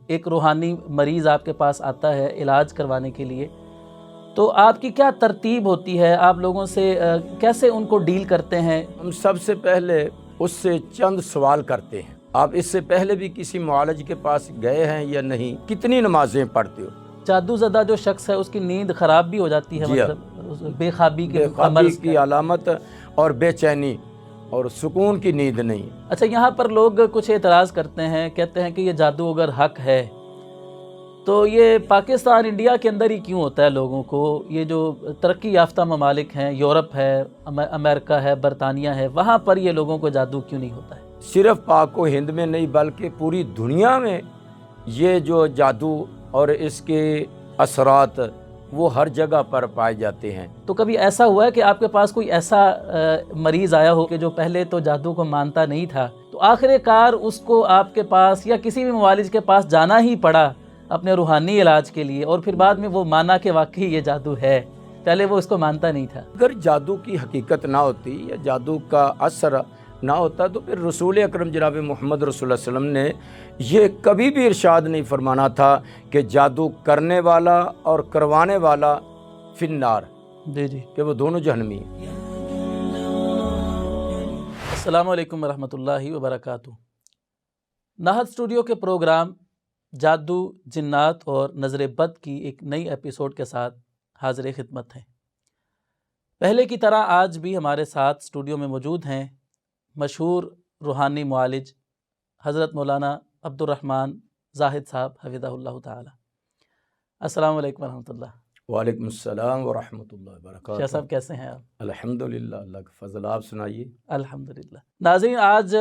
ایک روحانی مریض آپ کے پاس آتا ہے علاج کروانے کے لیے، تو آپ کی کیا ترتیب ہوتی ہے؟ آپ لوگوں سے کیسے ان کو ڈیل کرتے ہیں؟ ہم سب سے پہلے اس سے چند سوال کرتے ہیں۔ آپ اس سے پہلے بھی کسی معالج کے پاس گئے ہیں یا نہیں؟ کتنی نمازیں پڑھتے ہو؟ جادو زدہ جو شخص ہے اس کی نیند خراب بھی ہو جاتی ہے، جی ہاں، مطلب بے خوابی بے کا خوابی مرض کی علامت اور بے چینی اور سکون کی نیند نہیں۔ اچھا، یہاں پر لوگ کچھ اعتراض کرتے ہیں، کہتے ہیں کہ یہ جادو اگر حق ہے تو یہ پاکستان انڈیا کے اندر ہی کیوں ہوتا ہے لوگوں کو؟ یہ جو ترقی یافتہ ممالک ہیں، یورپ ہے، امریکہ ہے، برطانیہ ہے، وہاں پر یہ لوگوں کو جادو کیوں نہیں ہوتا ہے؟ صرف پاک و ہند میں نہیں بلکہ پوری دنیا میں یہ جو جادو اور اس کے اثرات وہ ہر جگہ پر پائے جاتے ہیں۔ تو کبھی ایسا ہوا ہے کہ آپ کے پاس کوئی ایسا مریض آیا ہو کہ جو پہلے تو جادو کو مانتا نہیں تھا، تو آخر کار اس کو آپ کے پاس یا کسی بھی معالج کے پاس جانا ہی پڑا اپنے روحانی علاج کے لیے، اور پھر بعد میں وہ مانا کہ واقعی یہ جادو ہے، پہلے وہ اس کو مانتا نہیں تھا؟ اگر جادو کی حقیقت نہ ہوتی یا جادو کا اثر نہ ہوتا تو پھر رسول اکرم جناب محمد رسول اللہ علیہ وسلم نے یہ کبھی بھی ارشاد نہیں فرمانا تھا کہ جادو کرنے والا اور کروانے والا فی النار، جی کہ وہ دونوں جہنمی ہیں۔ السلام علیکم ورحمۃ اللہ وبرکاتہ۔ نہت اسٹوڈیو کے پروگرام جادو، جنات اور نظر بد کی ایک نئی ایپیسوڈ کے ساتھ حاضر خدمت ہیں۔ پہلے کی طرح آج بھی ہمارے ساتھ اسٹوڈیو میں موجود ہیں مشہور روحانی معالج حضرت مولانا عبد الرحمن زاہد صاحب حفظہ اللہ تعالی۔ السلام علیکم ورحمۃ اللہ۔ وعلیکم السلام ورحمۃ اللہ وبرکاتہ۔ شاہ صاحب کیسے ہیں آپ؟ الحمدللہ، اللہ کا فضل، آپ سنائیے۔ الحمدللہ۔ ناظرین، آج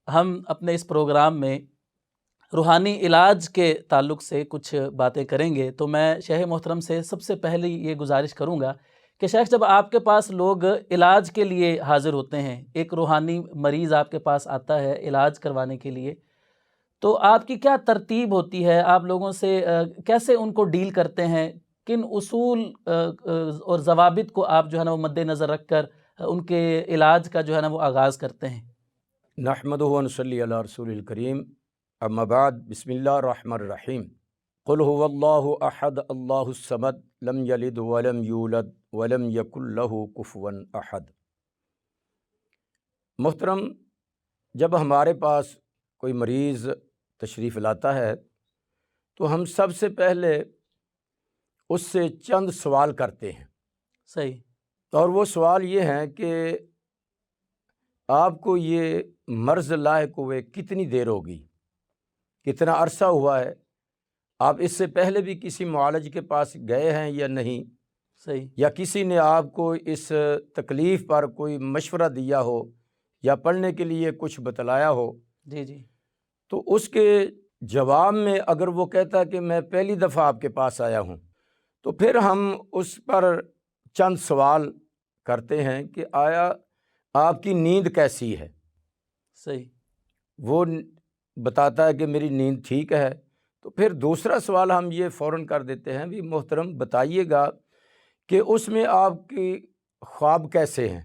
ہم اپنے اس پروگرام میں روحانی علاج کے تعلق سے کچھ باتیں کریں گے، تو میں شیخ محترم سے سب سے پہلے یہ گزارش کروں گا کہ شیخ، جب آپ کے پاس لوگ علاج کے لیے حاضر ہوتے ہیں، ایک روحانی مریض آپ کے پاس آتا ہے علاج کروانے کے لیے، تو آپ کی کیا ترتیب ہوتی ہے؟ آپ لوگوں سے کیسے ان کو ڈیل کرتے ہیں؟ کن اصول اور ضوابط کو آپ جو ہے نا وہ مد نظر رکھ کر ان کے علاج کا جو ہے نا وہ آغاز کرتے ہیں؟ نحمدہ و نصلی علی رسول الکریم، اما بعد، بسم اللہ الرحمن الرحیم۔ قل هو اللہ احد اللہ الصمد لم یلد ولم یولد ولم یکن لہ کفوا احد۔ محترم، جب ہمارے پاس کوئی مریض تشریف لاتا ہے تو ہم سب سے پہلے اس سے چند سوال کرتے ہیں۔ صحیح۔ اور وہ سوال یہ ہیں کہ آپ کو یہ مرض لاحق ہوئے کتنی دیر ہوگی، کتنا عرصہ ہوا ہے، آپ اس سے پہلے بھی کسی معالج کے پاس گئے ہیں یا نہیں، صحیح، یا کسی نے آپ کو اس تکلیف پر کوئی مشورہ دیا ہو یا پڑھنے کے لیے کچھ بتلایا ہو۔ جی جی۔ تو اس کے جواب میں اگر وہ کہتا ہے کہ میں پہلی دفعہ آپ کے پاس آیا ہوں، تو پھر ہم اس پر چند سوال کرتے ہیں کہ آیا آپ کی نیند کیسی ہے؟ صحیح۔ وہ بتاتا ہے کہ میری نیند ٹھیک ہے، تو پھر دوسرا سوال ہم یہ فوراً کر دیتے ہیں، بھی محترم بتائیے گا کہ اس میں آپ کی خواب کیسے ہیں؟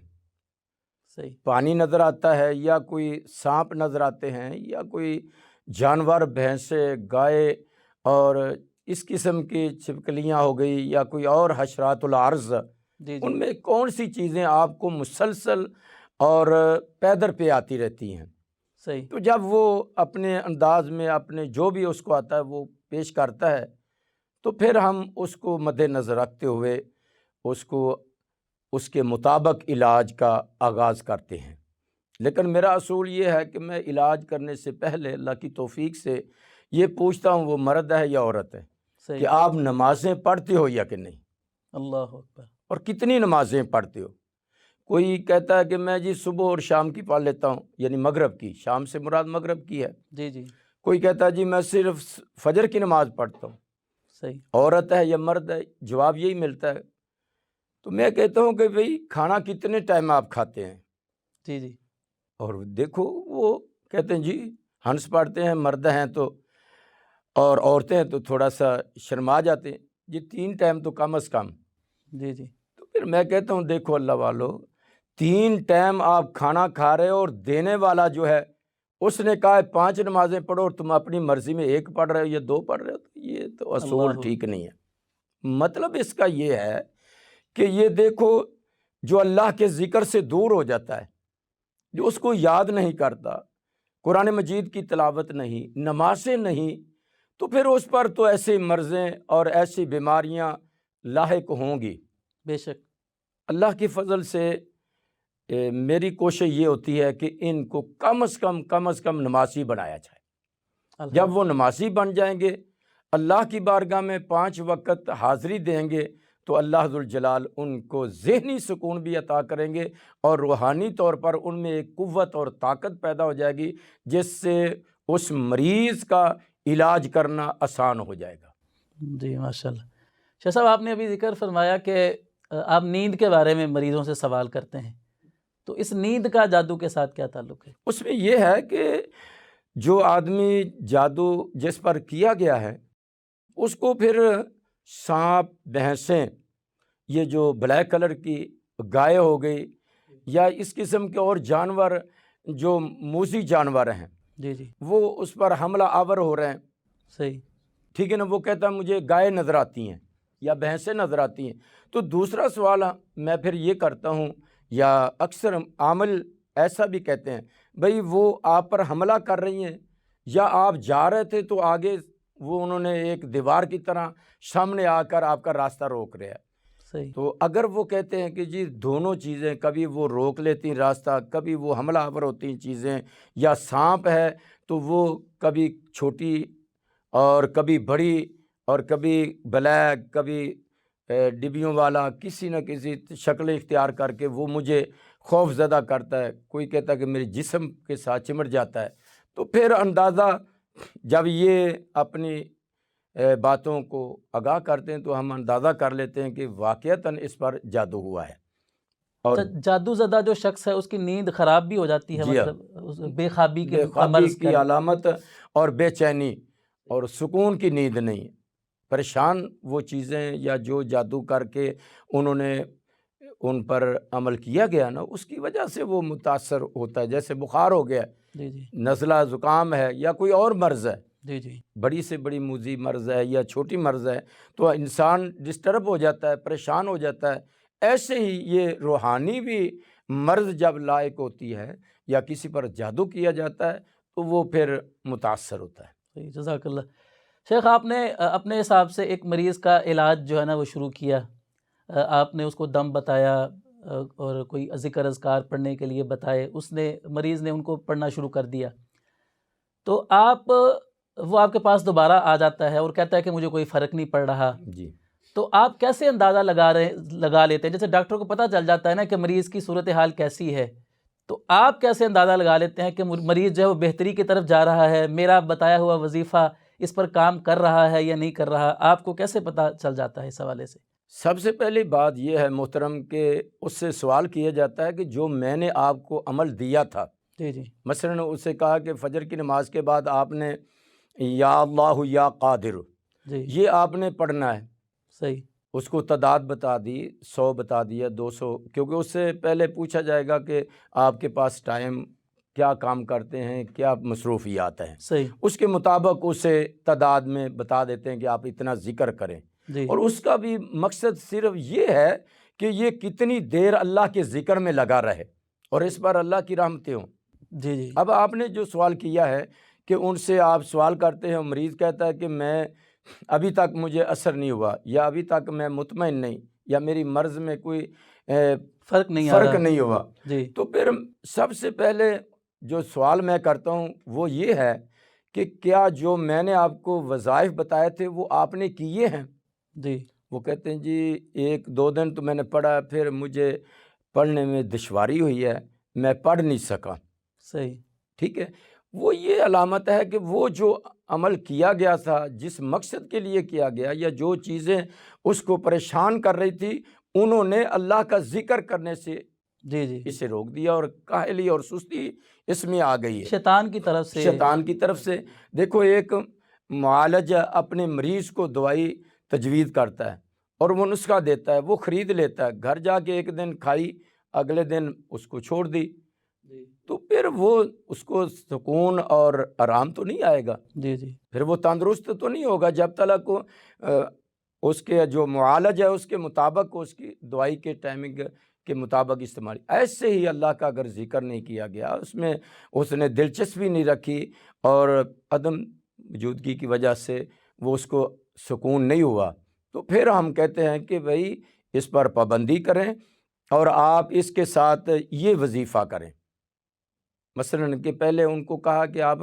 صحیح۔ پانی نظر آتا ہے یا کوئی سانپ نظر آتے ہیں یا کوئی جانور، بھینسیں، گائے اور اس قسم کی چھپکلیاں ہو گئی یا کوئی اور حشرات الارض، جی جی۔ ان میں کون سی چیزیں آپ کو مسلسل اور پیدر پہ آتی رہتی ہیں؟ صحیح۔ تو جب وہ اپنے انداز میں اپنے جو بھی اس کو آتا ہے وہ پیش کرتا ہے، تو پھر ہم اس کو مد نظر رکھتے ہوئے اس کو اس کے مطابق علاج کا آغاز کرتے ہیں۔ لیکن میرا اصول یہ ہے کہ میں علاج کرنے سے پہلے اللہ کی توفیق سے یہ پوچھتا ہوں وہ مرد ہے یا عورت ہے، صحیح۔ کہ آپ نمازیں پڑھتے ہو یا کہ نہیں، اللہ اکبر۔ اور کتنی نمازیں پڑھتے ہو۔ کوئی کہتا ہے کہ میں جی صبح اور شام کی پڑھ لیتا ہوں، یعنی مغرب کی، شام سے مراد مغرب کی ہے۔ جی جی۔ کوئی کہتا ہے جی میں صرف فجر کی نماز پڑھتا ہوں۔ صحیح۔ عورت ہے یا مرد ہے، جواب یہی ملتا ہے۔ تو میں کہتا ہوں کہ بھئی کھانا کتنے ٹائم آپ کھاتے ہیں؟ جی جی۔ اور دیکھو وہ کہتے ہیں جی ہنس پڑھتے ہیں، مرد ہیں تو، اور عورتیں ہیں تو تھوڑا سا شرما جاتے ہیں، جی 3 ٹائم تو کم از کم۔ جی جی۔ تو پھر میں کہتا ہوں دیکھو اللہ والو، 3 ٹائم آپ کھانا کھا رہے ہو اور دینے والا جو ہے اس نے کہا 5 نمازیں پڑھو اور تم اپنی مرضی میں 1 پڑھ رہے ہو یا 2 پڑھ رہے ہو، تو یہ تو اصول اللہ ٹھیک نہیں ہے۔ مطلب اس کا یہ ہے کہ یہ دیکھو، جو اللہ کے ذکر سے دور ہو جاتا ہے، جو اس کو یاد نہیں کرتا، قرآن مجید کی تلاوت نہیں، نمازیں نہیں، تو پھر اس پر تو ایسی مرضیں اور ایسی بیماریاں لاحق ہوں گی۔ بے شک۔ اللہ کی فضل سے میری کوشش یہ ہوتی ہے کہ ان کو کم از کم نمازی بنایا جائے۔ جب وہ نمازی بن جائیں گے، اللہ کی بارگاہ میں 5 وقت حاضری دیں گے، تو اللہ ذوالجلال ان کو ذہنی سکون بھی عطا کریں گے، اور روحانی طور پر ان میں ایک قوت اور طاقت پیدا ہو جائے گی، جس سے اس مریض کا علاج کرنا آسان ہو جائے گا۔ جی ماشاءاللہ۔ شاہ صاحب، آپ نے ابھی ذکر فرمایا کہ آپ نیند کے بارے میں مریضوں سے سوال کرتے ہیں، تو اس نیند کا جادو کے ساتھ کیا تعلق ہے؟ اس میں یہ ہے کہ جو آدمی جادو جس پر کیا گیا ہے، اس کو پھر سانپ، بھینسیں، یہ جو بلیک کلر کی گائے ہو گئی، یا اس قسم کے اور جانور جو موذی جانور ہیں، جی جی، وہ اس پر حملہ آور ہو رہے ہیں، صحیح، ٹھیک ہے نا۔ وہ کہتا ہے مجھے گائے نظر آتی ہیں یا بھینسیں نظر آتی ہیں، تو دوسرا سوال میں پھر یہ کرتا ہوں، یا اکثر عامل ایسا بھی کہتے ہیں، بھئی وہ آپ پر حملہ کر رہی ہیں، یا آپ جا رہے تھے تو آگے وہ انہوں نے ایک دیوار کی طرح سامنے آ کر آپ کا راستہ روک رہا ہے۔ صحیح، تو اگر وہ کہتے ہیں کہ جی دونوں چیزیں، کبھی وہ روک لیتی راستہ، کبھی وہ حملہ آور ہوتی ہیں چیزیں، یا سانپ ہے تو وہ کبھی چھوٹی اور کبھی بڑی، اور کبھی بلیک، کبھی ڈبیوں والا، کسی نہ کسی شکل اختیار کر کے وہ مجھے خوف زدہ کرتا ہے، کوئی کہتا ہے کہ میرے جسم کے ساتھ چمٹ جاتا ہے، تو پھر اندازہ جب یہ اپنی باتوں کو آگاہ کرتے ہیں تو ہم اندازہ کر لیتے ہیں کہ واقعتاً اس پر جادو ہوا ہے۔ اور جادو زدہ جو شخص ہے اس کی نیند خراب بھی ہو جاتی ہے، جی ہاں، مطلب بے خوابی کے بے خوابی مرض کی علامت، اور بے چینی اور سکون کی نیند نہیں، پریشان وہ چیزیں یا جو جادو کر کے انہوں نے ان پر عمل کیا گیا نا، اس کی وجہ سے وہ متاثر ہوتا ہے۔ جیسے بخار ہو گیا، جی جی نزلہ زکام ہے، یا کوئی اور مرض ہے، جی جی، بڑی سے بڑی موذی مرض ہے یا چھوٹی مرض ہے، تو انسان ڈسٹرب ہو جاتا ہے، پریشان ہو جاتا ہے۔ ایسے ہی یہ روحانی بھی مرض جب لائق ہوتی ہے یا کسی پر جادو کیا جاتا ہے تو وہ پھر متاثر ہوتا ہے۔ صحیح، جزاک اللہ۔ شیخ، آپ نے اپنے حساب سے ایک مریض کا علاج جو ہے نا وہ شروع کیا، آپ نے اس کو دم بتایا اور کوئی ذکر اذکار پڑھنے کے لیے بتائے، مریض نے ان کو پڑھنا شروع کر دیا، تو وہ آپ کے پاس دوبارہ آ جاتا ہے اور کہتا ہے کہ مجھے کوئی فرق نہیں پڑ رہا، جی، تو آپ کیسے اندازہ لگا لیتے ہیں؟ جیسے ڈاکٹر کو پتہ چل جاتا ہے نا کہ مریض کی صورتحال کیسی ہے، تو آپ کیسے اندازہ لگا لیتے ہیں کہ مریض جو ہے وہ بہتری کی طرف جا رہا ہے، میرا بتایا ہوا وظیفہ اس پر کام کر رہا ہے یا نہیں کر رہا؟ آپ کو کیسے پتہ چل جاتا ہے اس حوالے سے؟ سب سے پہلی بات یہ ہے محترم کہ اس سے سوال کیا جاتا ہے کہ جو میں نے آپ کو عمل دیا تھا، جی جی مثلاً اسے کہا کہ فجر کی نماز کے بعد آپ نے یا اللہ یا قادر، جی، یہ آپ نے پڑھنا ہے، صحیح، اس کو تعداد بتا دی، 100 بتا دیا، 200، کیونکہ اس سے پہلے پوچھا جائے گا کہ آپ کے پاس ٹائم، کیا کام کرتے ہیں، کیا مصروفیات ہیں، صحیح، اس کے مطابق اسے تعداد میں بتا دیتے ہیں کہ آپ اتنا ذکر کریں۔ جی اور اس کا بھی مقصد صرف یہ ہے کہ یہ کتنی دیر اللہ کے ذکر میں لگا رہے اور اس پر اللہ کی رحمتیں ہوں۔ جی جی اب آپ نے جو سوال کیا ہے کہ ان سے آپ سوال کرتے ہیں، مریض کہتا ہے کہ میں ابھی تک مجھے اثر نہیں ہوا، یا ابھی تک میں مطمئن نہیں، یا میری مرض میں کوئی فرق نہیں آ فرق رہا، نہیں ہوا، جی تو پھر سب سے پہلے جو سوال میں کرتا ہوں وہ یہ ہے کہ کیا جو میں نے آپ کو وظائف بتائے تھے وہ آپ نے کیے ہیں؟ جی، وہ کہتے ہیں جی 1-2 دن تو میں نے پڑھا، پھر مجھے پڑھنے میں دشواری ہوئی ہے، میں پڑھ نہیں سکا، صحیح، ٹھیک ہے۔ وہ یہ علامت ہے کہ وہ جو عمل کیا گیا تھا، جس مقصد کے لیے کیا گیا، یا جو چیزیں اس کو پریشان کر رہی تھی، انہوں نے اللہ کا ذکر کرنے سے جی جی، اسے روک دیا، اور کاہلی اور سستی اس میں آ گئی ہے شیطان کی طرف سے، شیطان کی طرف سے۔ دیکھو، ایک معالج اپنے مریض کو دوائی تجویز کرتا ہے اور وہ نسخہ دیتا ہے، وہ خرید لیتا ہے، گھر جا کے ایک دن کھائی، اگلے دن اس کو چھوڑ دی، جی تو پھر وہ اس کو سکون اور آرام تو نہیں آئے گا، جی جی پھر وہ تندرست تو نہیں ہوگا جب تک اس کے جو معالج ہے اس کے مطابق، اس کی دوائی کے ٹائمنگ کے مطابق استعمال۔ ایسے ہی اللہ کا اگر ذکر نہیں کیا گیا، اس میں اس نے دلچسپی نہیں رکھی اور عدم موجودگی کی وجہ سے وہ اس کو سکون نہیں ہوا، تو پھر ہم کہتے ہیں کہ بھئی اس پر پابندی کریں اور آپ اس کے ساتھ یہ وظیفہ کریں۔ مثلاً کہ پہلے ان کو کہا کہ آپ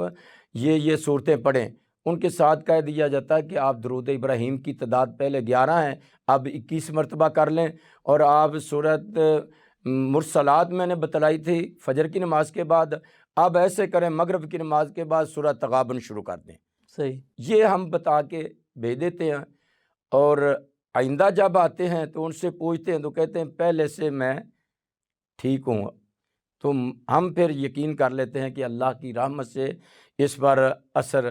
یہ صورتیں پڑھیں، ان کے ساتھ کہہ دیا جاتا ہے کہ آپ درود ابراہیم کی تعداد پہلے 11 ہیں، اب 21 مرتبہ کر لیں، اور آپ سورت مرسلات میں نے بتلائی تھی فجر کی نماز کے بعد، اب ایسے کریں مغرب کی نماز کے بعد سورت تغابن شروع کر دیں۔ صحیح یہ ہم بتا کے بھیج دیتے ہیں، اور آئندہ جب آتے ہیں تو ان سے پوچھتے ہیں تو کہتے ہیں پہلے سے میں ٹھیک ہوں، تو ہم پھر یقین کر لیتے ہیں کہ اللہ کی رحمت سے اس پر اثر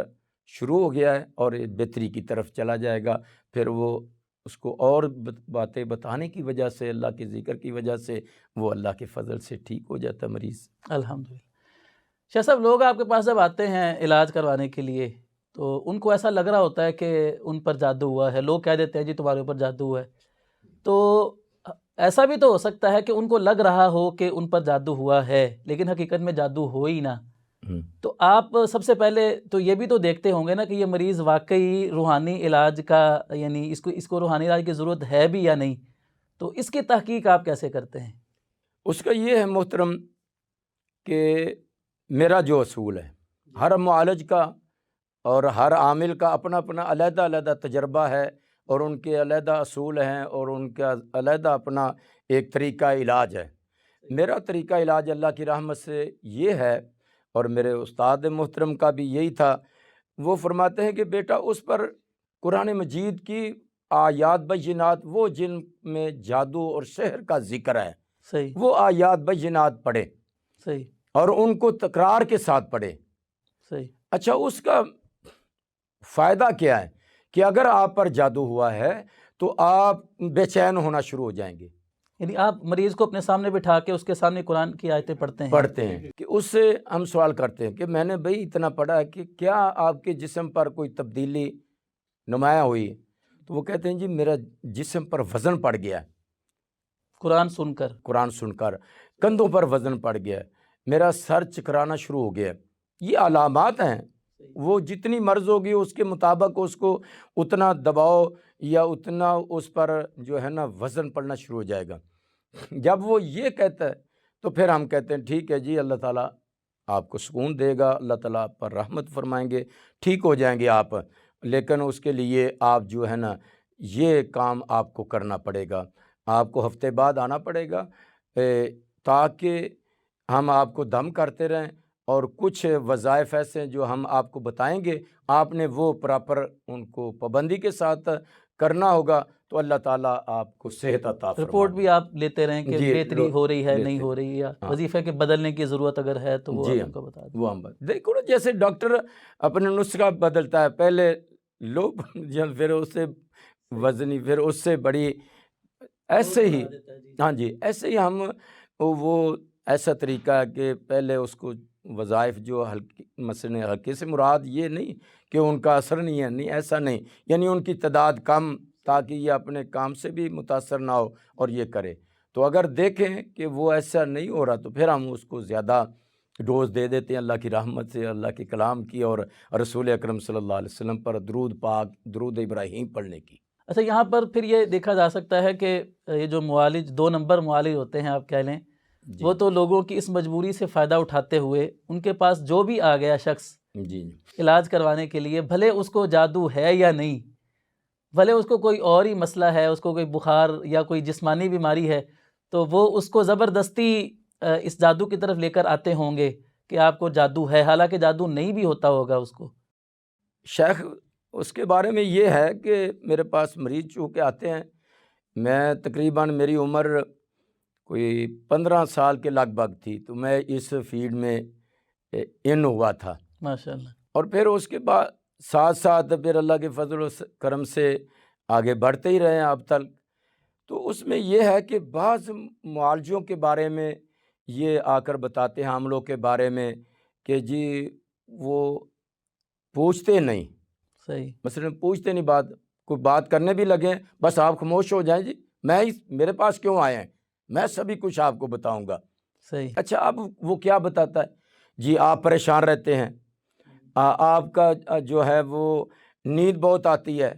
شروع ہو گیا ہے اور بہتری کی طرف چلا جائے گا۔ پھر وہ اس کو اور باتیں بتانے کی وجہ سے، اللہ کے ذکر کی وجہ سے وہ اللہ کے فضل سے ٹھیک ہو جاتا ہے مریض۔ الحمدللہ۔ شاہ صاحب، لوگ آپ کے پاس جب آتے ہیں علاج کروانے کے لیے تو ان کو ایسا لگ رہا ہوتا ہے کہ ان پر جادو ہوا ہے، لوگ کہہ دیتے ہیں جی تمہارے اوپر جادو ہوا ہے، تو ایسا بھی تو ہو سکتا ہے کہ ان کو لگ رہا ہو کہ ان پر جادو ہوا ہے لیکن حقیقت میں جادو ہو ہی نہ۔ تو آپ سب سے پہلے تو یہ بھی تو دیکھتے ہوں گے نا کہ یہ مریض واقعی روحانی علاج کا، یعنی اس کو روحانی علاج کی ضرورت ہے بھی یا نہیں، تو اس کی تحقیق آپ کیسے کرتے ہیں؟ اس کا یہ ہے محترم کہ میرا جو اصول ہے، ہر معالج کا اور ہر عامل کا اپنا اپنا علیحدہ علیحدہ تجربہ ہے، اور ان کے علیحدہ اصول ہیں، اور ان کا علیحدہ اپنا ایک طریقہ علاج ہے۔ میرا طریقہ علاج اللہ کی رحمت سے یہ ہے، اور میرے استاد محترم کا بھی یہی تھا، وہ فرماتے ہیں کہ بیٹا اس پر قرآن مجید کی آیات بینات، وہ جن میں جادو اور سحر کا ذکر ہے، صحیح وہ آیات بینات پڑھے صحیح اور ان کو تکرار کے ساتھ پڑھے۔ صحیح اچھا، اس کا فائدہ کیا ہے کہ اگر آپ پر جادو ہوا ہے تو آپ بے چین ہونا شروع ہو جائیں گے، یعنی آپ مریض کو اپنے سامنے بٹھا کے اس کے سامنے قرآن کی آیتیں پڑھتے ہیں کہ اس سے ہم سوال کرتے ہیں کہ میں نے بھئی اتنا پڑھا ہے کہ کیا آپ کے جسم پر کوئی تبدیلی نمایاں ہوئی؟ تو وہ کہتے ہیں جی میرا جسم پر وزن پڑ گیا ہے، قرآن سن کر کندھوں پر وزن پڑ گیا ہے، میرا سر چکرانا شروع ہو گیا ہے۔ یہ علامات ہیں، وہ جتنی مرض ہوگی اس کے مطابق اس کو اتنا دباؤ یا اتنا اس پر جو ہے نا وزن پڑنا شروع ہو جائے گا۔ جب وہ یہ کہتا ہے تو پھر ہم کہتے ہیں ٹھیک ہے جی، اللہ تعالیٰ آپ کو سکون دے گا، اللہ تعالیٰ آپ پر رحمت فرمائیں گے، ٹھیک ہو جائیں گے آپ، لیکن اس کے لیے آپ جو ہے نا یہ کام آپ کو کرنا پڑے گا، آپ کو ہفتے بعد آنا پڑے گا تاکہ ہم آپ کو دم کرتے رہیں، اور کچھ وظائف ایسے ہیں جو ہم آپ کو بتائیں گے، آپ نے وہ پراپر ان کو پابندی کے ساتھ کرنا ہوگا، تو اللہ تعالیٰ آپ کو صحت عطا فرمائے۔ رپورٹ بھی آپ لیتے رہیں کہ جی، بہتری ہو رہی ہے، نہیں لیتے ہو رہی، یا ہاں وظیفے کے بدلنے کی ضرورت اگر ہے تو وہ جی آپ کو بتا دیں۔ وہ ہم دیکھو نا، جیسے ڈاکٹر اپنے نسخہ بدلتا ہے، پہلے لو پھر اس سے وزنی، پھر اس سے بڑی، ایسے ہی ہاں جی، ایسے ہی ہم وہ ایسا طریقہ ہے کہ پہلے اس کو وظائف جو ہلکی، مثلا ہلکے سے مراد یہ نہیں کہ ان کا اثر نہیں ہے، نہیں ایسا نہیں، یعنی ان کی تعداد کم، تاکہ یہ اپنے کام سے بھی متاثر نہ ہو اور یہ کرے۔ تو اگر دیکھیں کہ وہ ایسا نہیں ہو رہا تو پھر ہم اس کو زیادہ ڈوز دے دیتے ہیں اللہ کی رحمت سے، اللہ کے کلام کی اور رسول اکرم صلی اللہ علیہ وسلم پر درود پاک، درود ابراہیم پڑھنے کی۔ اچھا، یہاں پر پھر یہ دیکھا جا سکتا ہے کہ یہ جو معالج 2 نمبر معالج ہوتے ہیں آپ کہہ لیں، جی وہ تو لوگوں کی اس مجبوری سے فائدہ اٹھاتے ہوئے ان کے پاس جو بھی آ گیا شخص جی علاج کروانے کے لیے، بھلے اس کو جادو ہے یا نہیں، بھلے اس کو کوئی اور ہی مسئلہ ہے، اس کو کوئی بخار یا کوئی جسمانی بیماری ہے، تو وہ اس کو زبردستی اس جادو کی طرف لے کر آتے ہوں گے کہ آپ کو جادو ہے، حالانکہ جادو نہیں بھی ہوتا ہوگا اس کو۔ شیخ، اس کے بارے میں یہ ہے کہ میرے پاس مریض چونکہ آتے ہیں، میں تقریباً میری عمر کوئی 15 سال کے لگ بھگ تھی، تو میں اس فیلڈ میں ان ہوا تھا، ماشاءاللہ۔ اور پھر اس کے بعد ساتھ ساتھ پھر اللہ کے فضل و کرم سے آگے بڑھتے ہی رہے ہیں اب تک۔ تو اس میں یہ ہے کہ بعض معالجوں کے بارے میں یہ آ کر بتاتے ہیں حاملوں کے بارے میں کہ جی وہ پوچھتے نہیں، صحیح، مثلا پوچھتے نہیں، کوئی بات کرنے بھی لگیں بس آپ خاموش ہو جائیں، جی میرے پاس کیوں آئے ہیں، میں سبھی کچھ آپ کو بتاؤں گا۔ صحیح، اچھا اب وہ کیا بتاتا ہے؟ جی آپ پریشان رہتے ہیں، آپ کا جو ہے وہ نیند بہت آتی ہے،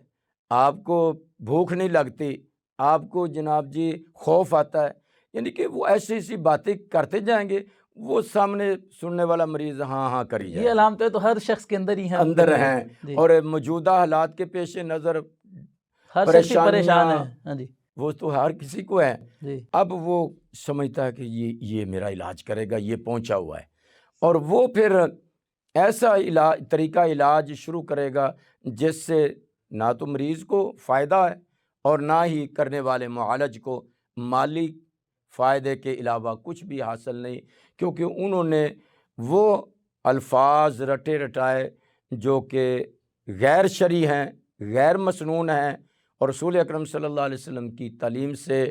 آپ کو بھوک نہیں لگتی، آپ کو جناب جی خوف آتا ہے، یعنی کہ وہ ایسی ایسی باتیں کرتے جائیں گے، وہ سامنے سننے والا مریض ہاں ہاں کری یہ جائے، علامتیں تو ہر شخص کے اندر ہی ہیں اندر بنی ہیں، ہوئی، جی، اور موجودہ حالات کے پیش نظر ہر شخص ہی پریشانیاں پریشان ہے، ہاں جی، وہ تو ہر کسی کو ہے۔ جی، اب وہ سمجھتا ہے کہ یہ میرا علاج کرے گا، یہ پہنچا ہوا ہے، اور وہ پھر ایسا طریقہ علاج شروع کرے گا جس سے نہ تو مریض کو فائدہ ہے اور نہ ہی کرنے والے معالج کو مالی فائدے کے علاوہ کچھ بھی حاصل نہیں، کیونکہ انہوں نے وہ الفاظ رٹے رٹائے جو کہ غیر شرعی ہیں، غیر مسنون ہیں، اور رسول اکرم صلی اللہ علیہ وسلم کی تعلیم سے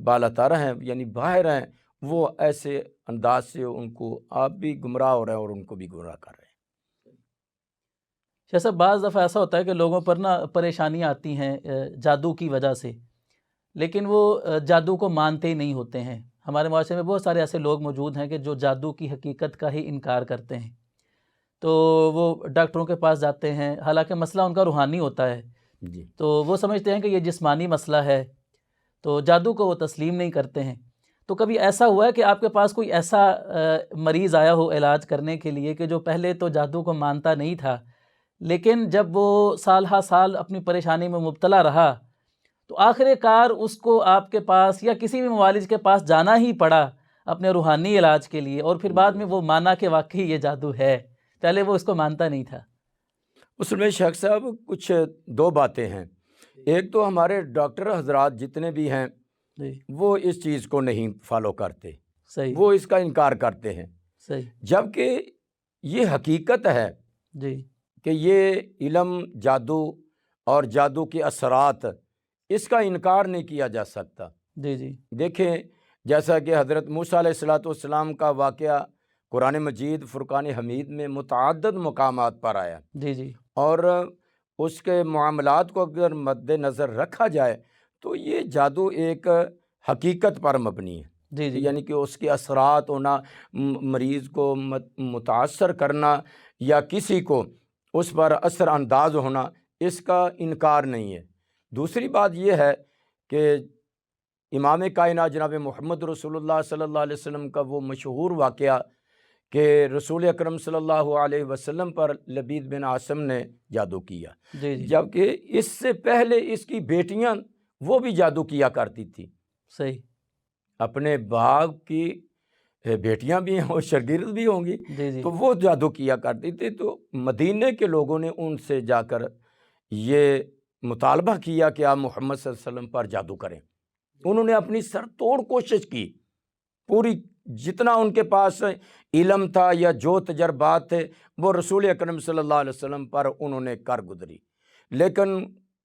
بالاتر ہیں، یعنی باہر ہیں، وہ ایسے انداز سے ان کو آپ بھی گمراہ ہو رہے ہیں اور ان کو بھی گمراہ کر رہے ہیں۔ جیسا بعض دفعہ ایسا ہوتا ہے کہ لوگوں پر نا پریشانیاں آتی ہیں جادو کی وجہ سے، لیکن وہ جادو کو مانتے ہی نہیں ہوتے ہیں۔ ہمارے معاشرے میں بہت سارے ایسے لوگ موجود ہیں کہ جو جادو کی حقیقت کا ہی انکار کرتے ہیں، تو وہ ڈاکٹروں کے پاس جاتے ہیں، حالانکہ مسئلہ ان کا روحانی ہوتا ہے، جی تو وہ سمجھتے ہیں کہ یہ جسمانی مسئلہ ہے، تو جادو کو وہ تسلیم نہیں کرتے ہیں۔ تو کبھی ایسا ہوا ہے کہ آپ کے پاس کوئی ایسا مریض آیا ہو علاج کرنے کے لیے کہ جو پہلے تو جادو کو مانتا نہیں تھا، لیکن جب وہ سال ہا سال اپنی پریشانی میں مبتلا رہا تو آخر کار اس کو آپ کے پاس یا کسی بھی معالج کے پاس جانا ہی پڑا اپنے روحانی علاج کے لیے، اور پھر بعد میں وہ مانا کہ واقعی یہ جادو ہے، پہلے وہ اس کو مانتا نہیں تھا؟ اس میں شیخ صاحب کچھ دو باتیں ہیں۔ ایک تو ہمارے ڈاکٹر حضرات جتنے بھی ہیں جی، وہ اس چیز کو نہیں فالو کرتے، صحیح، وہ اس کا انکار کرتے ہیں، صحیح، جبکہ یہ حقیقت ہے جی، کہ یہ علم جادو اور جادو کے اثرات، اس کا انکار نہیں کیا جا سکتا۔ جی، جی، دیکھیں جیسا کہ حضرت موسیٰ علیہ السلام کا واقعہ قرآن مجید فرقان حمید میں متعدد مقامات پر آیا، جی، جی، اور اس کے معاملات کو اگر مد نظر رکھا جائے تو یہ جادو ایک حقیقت پر مبنی ہے، جی، جی، یعنی کہ اس کے اثرات ہونا، مریض کو متاثر کرنا یا کسی کو اس پر اثر انداز ہونا، اس کا انکار نہیں ہے۔ دوسری بات یہ ہے کہ امام کائنات جناب محمد رسول اللہ صلی اللہ علیہ وسلم کا وہ مشہور واقعہ کہ رسول اکرم صلی اللہ علیہ وسلم پر لبید بن عاصم نے جادو کیا، جی، جی، جبکہ اس سے پہلے اس کی بیٹیاں وہ بھی جادو کیا کرتی تھی، صحیح، اپنے باغ کی بیٹیاں بھی ہیں اور شاگرد بھی ہوں گی، جی، جی، تو وہ جادو کیا کرتی تھی۔ تو مدینے کے لوگوں نے ان سے جا کر یہ مطالبہ کیا کہ آپ محمد صلی اللہ علیہ وسلم پر جادو کریں، انہوں نے اپنی سر توڑ کوشش کی، پوری جتنا ان کے پاس علم تھا یا جو تجربات تھے وہ رسول اکرم صلی اللہ علیہ وسلم پر انہوں نے کر گزری، لیکن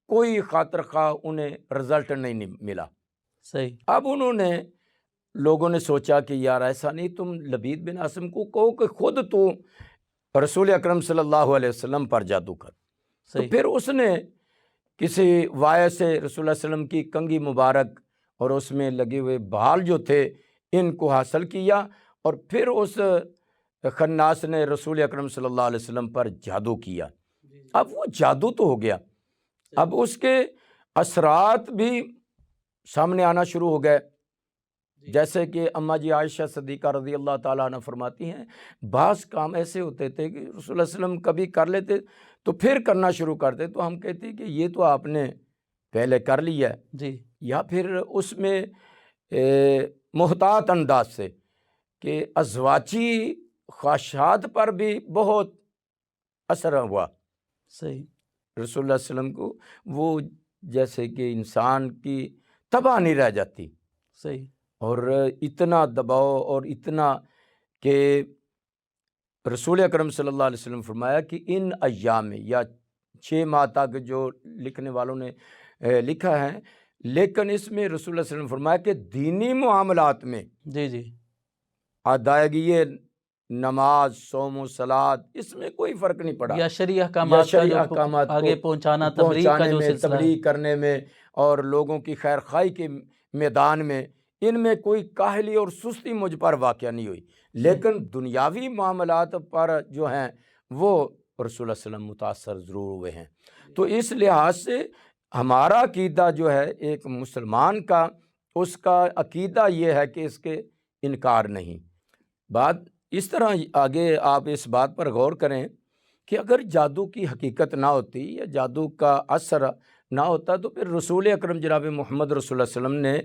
کوئی خاطر خواہ انہیں رزلٹ نہیں ملا۔ صحیح، اب انہوں نے لوگوں نے سوچا کہ یار ایسا نہیں، تم لبید بن عاصم کو کہو کہ خود تو رسول اکرم صلی اللہ علیہ وسلم پر جادو کر۔ تو صحیح، پھر اس نے کسی وائے سے رسول اللہ علیہ وسلم کی کنگھی مبارک اور اس میں لگے ہوئے بال جو تھے ان کو حاصل کیا، اور پھر اس خناس نے رسول اکرم صلی اللہ علیہ وسلم پر جادو کیا۔ اب وہ جادو تو ہو گیا، اب اس کے اثرات بھی سامنے آنا شروع ہو گئے، جیسے کہ اماں جی عائشہ صدیقہ رضی اللہ تعالیٰ عنہ فرماتی ہیں بعض کام ایسے ہوتے تھے کہ رسول اللہ علیہ وسلم کبھی کر لیتے تو پھر کرنا شروع کرتے، تو ہم کہتے کہ یہ تو آپ نے پہلے کر لیا ہے، جی، یا پھر اس میں محتاط انداز سے کہ ازواجی خواہشات پر بھی بہت اثر ہوا صحیح، رسول اللہ علیہ وسلم کو، وہ جیسے کہ انسان کی تباہ نہیں رہ جاتی، صحیح، اور اتنا دباؤ اور اتنا کہ رسول اکرم صلی اللہ علیہ وسلم فرمایا کہ ان ایام میں یا 6 ماہ تک جو لکھنے والوں نے لکھا ہے، لیکن اس میں رسول اللہ علیہ وسلم فرمایا کہ دینی معاملات میں جی، جی، ادائیگی نماز، صوم و صلات، اس میں کوئی فرق نہیں پڑا، یا شرعی یا احکامات کا شرعی جو احکامات آگے کو پہنچانا، تبلیغ کا پہنچانے جو میں، سلسلہ ہے۔ تبلیغ کرنے میں اور لوگوں کی خیر خواہی کے میدان میں، ان میں کوئی کاہلی اور سستی مجھ پر واقع نہیں ہوئی، لیکن دنیاوی معاملات پر جو ہیں وہ رسول اللہ علیہ وسلم متاثر ضرور ہوئے ہیں۔ تو اس لحاظ سے ہمارا عقیدہ جو ہے ایک مسلمان کا، اس کا عقیدہ یہ ہے کہ اس کے انکار نہیں۔ بات اس طرح آگے آپ اس بات پر غور کریں کہ اگر جادو کی حقیقت نہ ہوتی یا جادو کا اثر نہ ہوتا تو پھر رسول اکرم جناب محمد رسول اللہ علیہ وسلم نے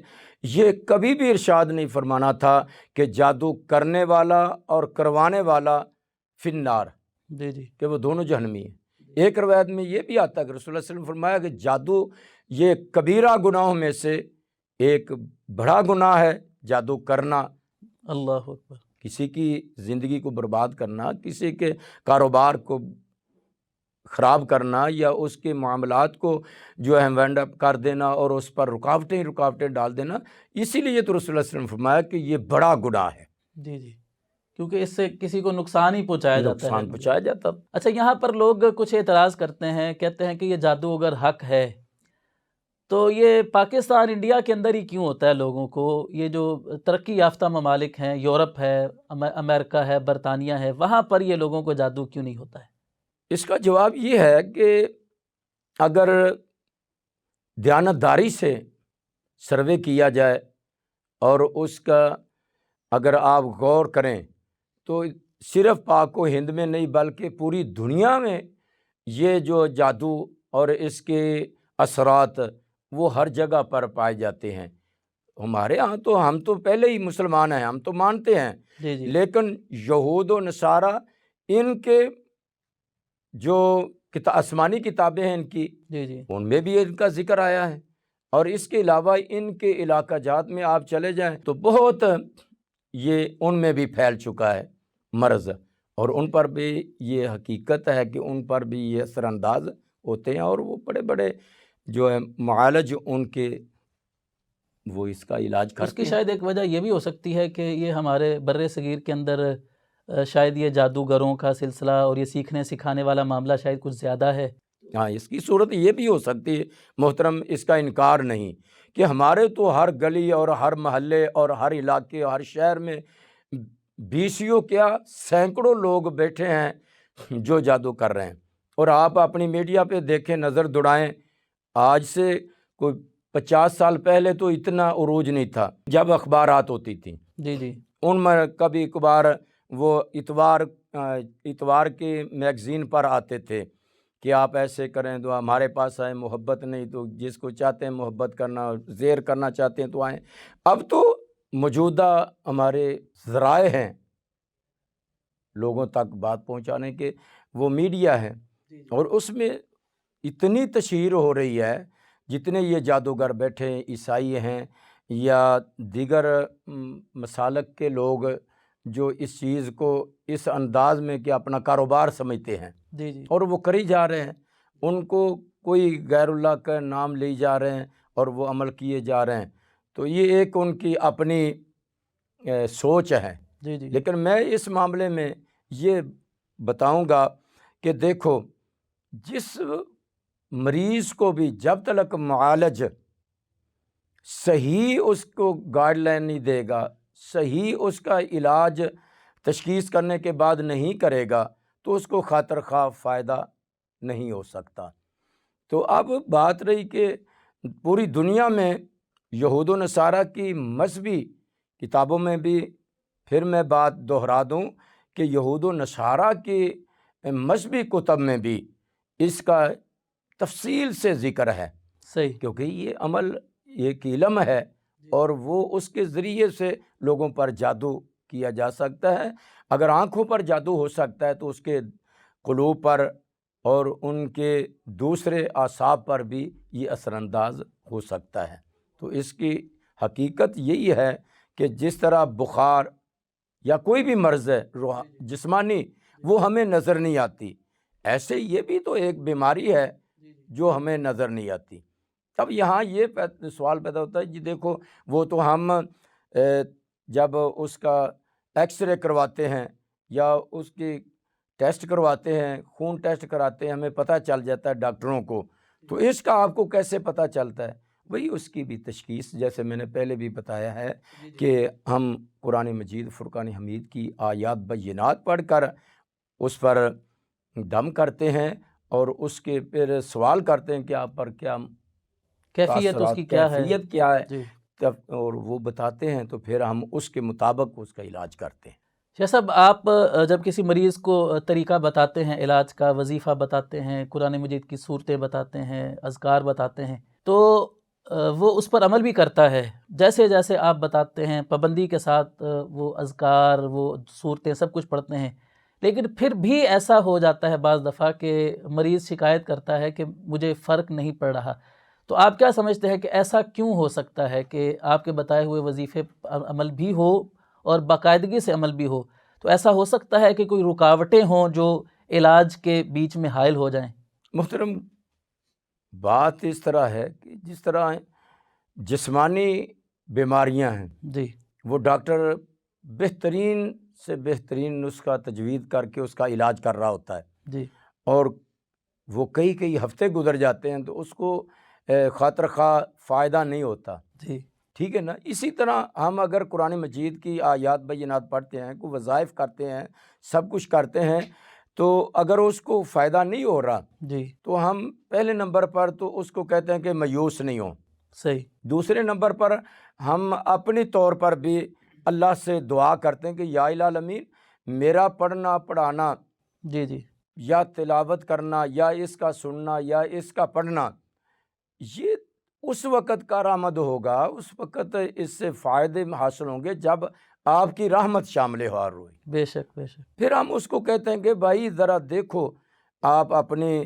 یہ کبھی بھی ارشاد نہیں فرمانا تھا کہ جادو کرنے والا اور کروانے والا فی النار، جی جی، کہ وہ دونوں جہنمی ہیں۔ ایک روایت میں یہ بھی آتا ہے کہ رسول اللہ علیہ وسلم نے فرمایا کہ جادو یہ کبیرہ گناہوں میں سے ایک بڑا گناہ ہے، جادو کرنا، اللہ اکبر۔ کسی کی زندگی کو برباد کرنا، کسی کے کاروبار کو خراب کرنا، یا اس کے معاملات کو جو ہے وینڈ اپ کر دینا اور اس پر رکاوٹیں ڈال دینا، اسی لیے تو رسول اللہ علیہ وسلم نے فرمایا کہ یہ بڑا گناہ ہے، جی جی، کیونکہ اس سے کسی کو نقصان ہی پہنچایا جاتا ہے۔ نقصان پہنچایا جاتا۔ اچھا، یہاں پر لوگ کچھ اعتراض کرتے ہیں، کہتے ہیں کہ یہ جادو اگر حق ہے تو یہ پاکستان انڈیا کے اندر ہی کیوں ہوتا ہے لوگوں کو؟ یہ جو ترقی یافتہ ممالک ہیں، یورپ ہے، امریکہ ہے، برطانیہ ہے، وہاں پر یہ لوگوں کو جادو کیوں نہیں ہوتا ہے؟ اس کا جواب یہ ہے کہ اگر دیانتداری سے سروے کیا جائے اور اس کا اگر آپ غور کریں تو صرف پاک و ہند میں نہیں بلکہ پوری دنیا میں یہ جو جادو اور اس کے اثرات وہ ہر جگہ پر پائے جاتے ہیں۔ ہمارے ہاں تو ہم تو پہلے ہی مسلمان ہیں، ہم تو مانتے ہیں، جی جی، لیکن یہود و نصارہ ان کے جو آسمانی کتابیں ہیں ان کی، جی جی، ان میں بھی ان کا ذکر آیا ہے، اور اس کے علاوہ ان کے علاقہ جات میں آپ چلے جائیں تو بہت یہ ان میں بھی پھیل چکا ہے مرض، اور ان پر بھی یہ حقیقت ہے کہ ان پر بھی یہ اثر انداز ہوتے ہیں، اور وہ بڑے بڑے جو ہے معالج ان کے وہ اس کا علاج اس کرتے کی ہیں۔ شاید ایک وجہ یہ بھی ہو سکتی ہے کہ یہ ہمارے بر صغیر کے اندر شاید یہ جادوگروں کا سلسلہ اور یہ سیکھنے سکھانے والا معاملہ شاید کچھ زیادہ ہے۔ ہاں، اس کی صورت یہ بھی ہو سکتی ہے محترم، اس کا انکار نہیں کہ ہمارے تو ہر گلی اور ہر محلے اور ہر علاقے اور ہر شہر میں بیسیوں کیا سینکڑوں لوگ بیٹھے ہیں جو جادو کر رہے ہیں، اور آپ اپنی میڈیا پہ دیکھیں، نظر دوڑائیں، آج سے کوئی 50 سال پہلے تو اتنا عروج نہیں تھا جب اخبارات ہوتی تھیں، جی جی، ان میں کبھی کبھار وہ اتوار کے میگزین پر آتے تھے کہ آپ ایسے کریں تو ہمارے پاس آئیں، محبت نہیں تو جس کو چاہتے ہیں محبت کرنا، زیر کرنا چاہتے ہیں تو آئیں۔ اب تو موجودہ ہمارے ذرائع ہیں لوگوں تک بات پہنچانے کے، وہ میڈیا ہے، اور اس میں اتنی تشہیر ہو رہی ہے، جتنے یہ جادوگر بیٹھے ہیں، عیسائی ہیں یا دیگر مسالک کے لوگ جو اس چیز کو اس انداز میں کہ اپنا کاروبار سمجھتے ہیں، جی جی، اور وہ کری جا رہے ہیں، ان کو کوئی غیر اللہ کا نام لی جا رہے ہیں اور وہ عمل کیے جا رہے ہیں، تو یہ ایک ان کی اپنی سوچ ہے۔ جی جی، لیکن میں اس معاملے میں یہ بتاؤں گا کہ دیکھو، جس مریض کو بھی جب تک معالج صحیح اس کو گائیڈ لائن نہیں دے گا، صحیح اس کا علاج تشخیص کرنے کے بعد نہیں کرے گا تو اس کو خاطر خواہ فائدہ نہیں ہو سکتا۔ تو اب بات رہی کہ پوری دنیا میں یہود و نصارہ کی مذہبی کتابوں میں بھی، پھر میں بات دہرا دوں کہ یہود و نصارہ کی مذہبی کتب میں بھی اس کا تفصیل سے ذکر ہے، صحیح، کیونکہ یہ عمل ایک علم ہے اور وہ اس کے ذریعے سے لوگوں پر جادو کیا جا سکتا ہے۔ اگر آنکھوں پر جادو ہو سکتا ہے تو اس کے قلوب پر اور ان کے دوسرے اعصاب پر بھی یہ اثر انداز ہو سکتا ہے۔ تو اس کی حقیقت یہی ہے کہ جس طرح بخار یا کوئی بھی مرض ہے جسمانی، وہ ہمیں نظر نہیں آتی، ایسے یہ بھی تو ایک بیماری ہے جو ہمیں نظر نہیں آتی۔ تب یہاں یہ سوال پیدا ہوتا ہے، جی دیکھو وہ تو ہم جب اس کا ایکس رے کرواتے ہیں یا اس کی ٹیسٹ کرواتے ہیں، خون ٹیسٹ کراتے ہیں، ہمیں پتہ چل جاتا ہے ڈاکٹروں کو، تو اس کا آپ کو کیسے پتہ چلتا ہے؟ وہی اس کی بھی تشخیص، جیسے میں نے پہلے بھی بتایا ہے کہ ہم قرآن مجید فرقان حمید کی آیات بینات پڑھ کر اس پر دم کرتے ہیں اور اس کے پھر سوال کرتے ہیں کہ آپ پر کیا کیفیت اس کی کیا ہے کیفیت کیا ہے، جی اور وہ بتاتے ہیں تو پھر ہم اس کے مطابق اس کا علاج کرتے ہیں۔ شیخ صاحب، آپ جب کسی مریض کو طریقہ بتاتے ہیں علاج کا، وظیفہ بتاتے ہیں، قرآن مجید کی صورتیں بتاتے ہیں، اذکار بتاتے ہیں، تو وہ اس پر عمل بھی کرتا ہے جیسے جیسے آپ بتاتے ہیں، پابندی کے ساتھ وہ اذکار، وہ صورتیں سب کچھ پڑھتے ہیں، لیکن پھر بھی ایسا ہو جاتا ہے بعض دفعہ کہ مریض شکایت کرتا ہے کہ مجھے فرق نہیں پڑ رہا، تو آپ کیا سمجھتے ہیں کہ ایسا کیوں ہو سکتا ہے کہ آپ کے بتائے ہوئے وظیفے عمل بھی ہو اور باقاعدگی سے عمل بھی ہو؟ تو ایسا ہو سکتا ہے کہ کوئی رکاوٹیں ہوں جو علاج کے بیچ میں حائل ہو جائیں؟ محترم، بات اس طرح ہے کہ جس طرح جسمانی بیماریاں ہیں، جی وہ ڈاکٹر بہترین سے بہترین نسخہ تجویز کر کے اس کا علاج کر رہا ہوتا ہے، جی اور وہ کئی ہفتے گزر جاتے ہیں تو اس کو خاطر خواہ فائدہ نہیں ہوتا، جی ٹھیک ہے نا۔ اسی طرح ہم اگر قرآن مجید کی آیات بینات پڑھتے ہیں، کوئی وظائف کرتے ہیں، سب کچھ کرتے ہیں، تو اگر اس کو فائدہ نہیں ہو رہا جی تو ہم پہلے نمبر پر تو اس کو کہتے ہیں کہ مایوس نہیں ہوں، صحیح، دوسرے نمبر پر ہم اپنی طور پر بھی اللہ سے دعا کرتے ہیں کہ یا الہ العالمین، میرا پڑھنا پڑھانا جی جی یا تلاوت کرنا یا اس کا سننا یا اس کا پڑھنا، یہ اس وقت کارآمد ہوگا، اس وقت اس سے فائدے حاصل ہوں گے جب آپ کی رحمت شامل ہو ہوئی۔ بے شک بے شک، پھر ہم اس کو کہتے ہیں کہ بھائی ذرا دیکھو، آپ اپنی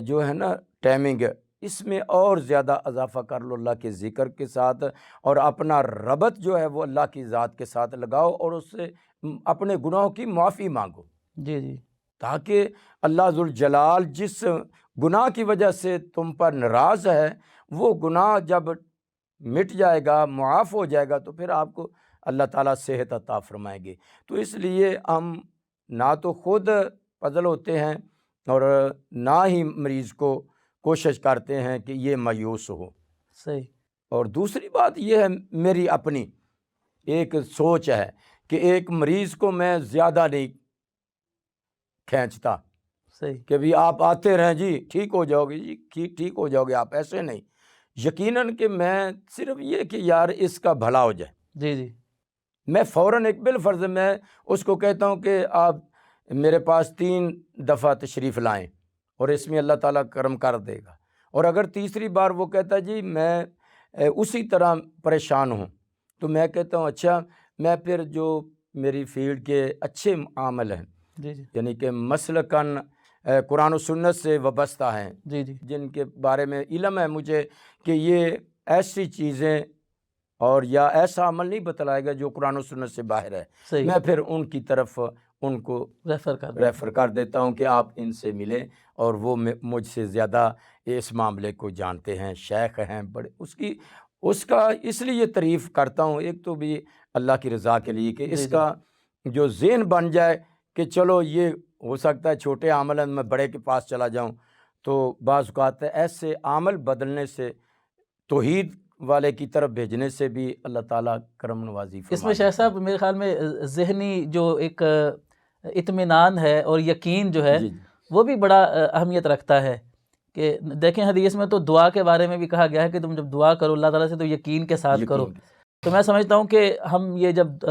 جو ہے نا ٹائمنگ، اس میں اور زیادہ اضافہ کر لو اللہ کے ذکر کے ساتھ، اور اپنا ربط جو ہے وہ اللہ کی ذات کے ساتھ لگاؤ اور اس سے اپنے گناہوں کی معافی مانگو، جی جی تاکہ اللہ ذوالجلال جس گناہ کی وجہ سے تم پر ناراض ہے، وہ گناہ جب مٹ جائے گا، معاف ہو جائے گا، تو پھر آپ کو اللہ تعالیٰ صحت عطا فرمائیں گے۔ تو اس لیے ہم نہ تو خود پزل ہوتے ہیں اور نہ ہی مریض کو کوشش کرتے ہیں کہ یہ مایوس ہو۔ صحیح، اور دوسری بات یہ ہے، میری اپنی ایک سوچ ہے کہ ایک مریض کو میں زیادہ نہیں کھینچتا صحیح، کہ بھی آپ آتے رہیں جی ٹھیک ہو جاؤ گے، جی ٹھیک ہو جاؤ گے، آپ ایسے نہیں، یقیناً کہ میں صرف یہ کہ یار اس کا بھلا ہو جائے، جی جی میں فوراً ایک بالفرض میں اس کو کہتا ہوں کہ آپ میرے پاس 3 دفعہ تشریف لائیں اور اس میں اللہ تعالیٰ کرم کر دے گا، اور اگر تیسری بار وہ کہتا ہے جی میں اسی طرح پریشان ہوں، تو میں کہتا ہوں اچھا، میں پھر جو میری فیلڈ کے اچھے عامل ہیں، جی جی یعنی کہ مسلکاً قرآن و سنت سے وابستہ ہیں، جی جی جن کے بارے میں علم ہے مجھے کہ یہ ایسی چیزیں اور یا ایسا عمل نہیں بتلائے گا جو قرآن و سنت سے باہر ہے، صحیح، میں پھر ان کی طرف ان کو ریفر کر دیتا ہوں کہ آپ ان سے ملیں، اور وہ مجھ سے زیادہ اس معاملے کو جانتے ہیں، شیخ ہیں بڑے، اس کا اس لیے تعریف کرتا ہوں، ایک تو بھی اللہ کی رضا کے لیے کہ جی اس جی کا جو ذہن بن جائے کہ چلو یہ ہو سکتا ہے چھوٹے عمل میں بڑے کے پاس چلا جاؤں، تو بعض اوقات ایسے عمل بدلنے سے، توحید والے کی طرف بھیجنے سے بھی اللہ تعالیٰ کرم نوازی فرما اس میں شیخ دیتا ہے۔ صاحب میرے خیال میں ذہنی جو ایک اطمینان ہے اور یقین جو ہے جی جی وہ بھی بڑا اہمیت رکھتا ہے، کہ دیکھیں حدیث میں تو دعا کے بارے میں بھی کہا گیا ہے کہ تم جب دعا کرو اللہ تعالیٰ سے تو یقین کے ساتھ کرو، یقین تو میں سمجھتا ہوں کہ ہم یہ جب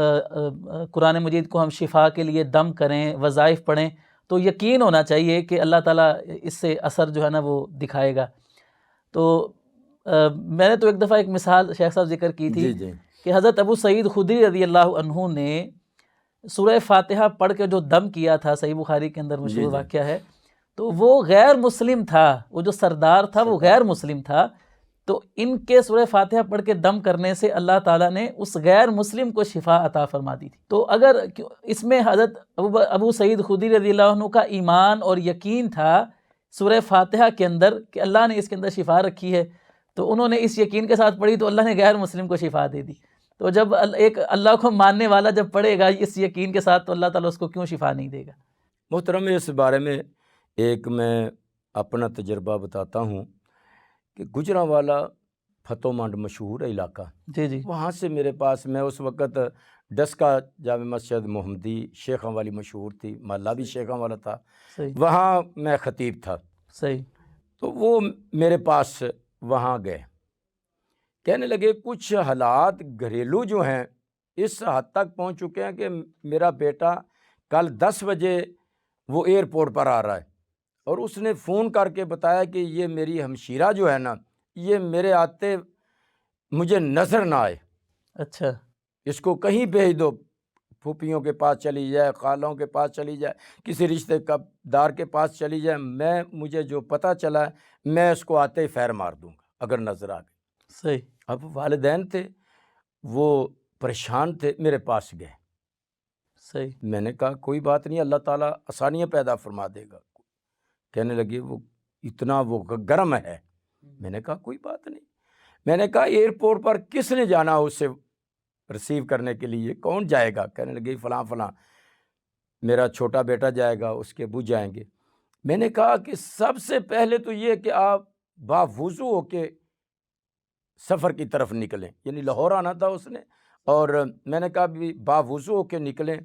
قرآن مجید کو ہم شفا کے لیے دم کریں، وظائف پڑھیں، تو یقین ہونا چاہیے کہ اللہ تعالیٰ اس سے اثر جو ہے نا وہ دکھائے گا۔ تو میں نے تو ایک دفعہ ایک مثال شیخ صاحب ذکر کی تھی جی جی کہ حضرت ابو سعید خدری رضی اللہ عنہ نے سورہ فاتحہ پڑھ کے جو دم کیا تھا، صحیح بخاری کے اندر جی مشہور جی واقعہ ہے، تو وہ غیر مسلم تھا، وہ جو سردار تھا وہ غیر مسلم تھا، تو ان کے سورہ فاتحہ پڑھ کے دم کرنے سے اللہ تعالیٰ نے اس غیر مسلم کو شفا عطا فرما دی تھی۔ تو اگر اس میں حضرت ابو سعید خدری رضی اللہ عنہ کا ایمان اور یقین تھا سورہ فاتحہ کے اندر کہ اللہ نے اس کے اندر شفا رکھی ہے، تو انہوں نے اس یقین کے ساتھ پڑھی تو اللہ نے غیر مسلم کو شفا دے دی۔ تو جب ایک اللہ کو ماننے والا جب پڑھے گا اس یقین کے ساتھ، تو اللہ تعالیٰ اس کو کیوں شفا نہیں دے گا؟ محترم، اس بارے میں ایک میں اپنا تجربہ بتاتا ہوں کہ گجرانوالہ فتح منڈ مشہور علاقہ، جی جی وہاں سے میرے پاس، میں اس وقت ڈسکا جامع مسجد محمدی شیخاں والی مشہور تھی، محلہ بھی شیخاں والا تھا، صحیح وہاں میں خطیب تھا، صحیح تو وہ میرے پاس وہاں گئے، کہنے لگے کچھ حالات گھریلو جو ہیں اس حد تک پہنچ چکے ہیں کہ میرا بیٹا کل 10 بجے وہ ایئرپورٹ پر آ رہا ہے، اور اس نے فون کر کے بتایا کہ یہ میری ہمشیرہ جو ہے نا، یہ میرے آتے مجھے نظر نہ آئے، اچھا اس کو کہیں بھیج دو، پھوپھیوں کے پاس چلی جائے، خالوں کے پاس چلی جائے، کسی رشتے دار کے پاس چلی جائے، مجھے جو پتہ چلا ہے میں اس کو آتے ہی فیر مار دوں گا اگر نظر آ گئی۔ صحیح اب والدین تھے، وہ پریشان تھے، میرے پاس گئے، صحیح میں نے کہا کوئی بات نہیں، اللہ تعالیٰ آسانیاں پیدا فرما دے گا۔ کہنے لگے وہ اتنا وہ گرم ہے، میں نے کہا کوئی بات نہیں، میں نے کہا ایئرپورٹ پر کس نے جانا اسے ریسیو کرنے کے لیے، کون جائے گا؟ کہنے لگے فلاں فلاں، میرا چھوٹا بیٹا جائے گا، اس کے ابو جائیں گے۔ میں نے کہا کہ سب سے پہلے تو یہ کہ آپ باوضو ہو کے سفر کی طرف نکلیں، یعنی لاہور آنا تھا اس نے، اور میں نے کہا بھی باوضو ہو کے نکلیں،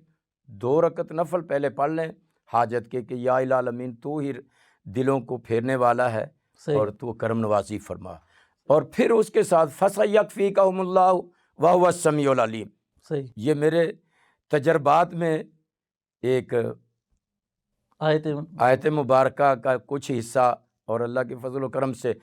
2 رکعت نفل پہلے پڑھ لیں حاجت کے کہ یا الہ العالمین تو ہی دلوں کو پھیرنے والا ہے صحیح اور تو کرم نوازی فرما، اور پھر اس کے ساتھ فَسَيَكْفِيكَهُمُ اللَّهُ وَهُوَ السَّمِيعُ الْعَلِيمُ۔ صحیح یہ میرے تجربات میں ایک آیت مبارکہ کا کچھ حصہ، اور اللہ کے فضل و کرم سے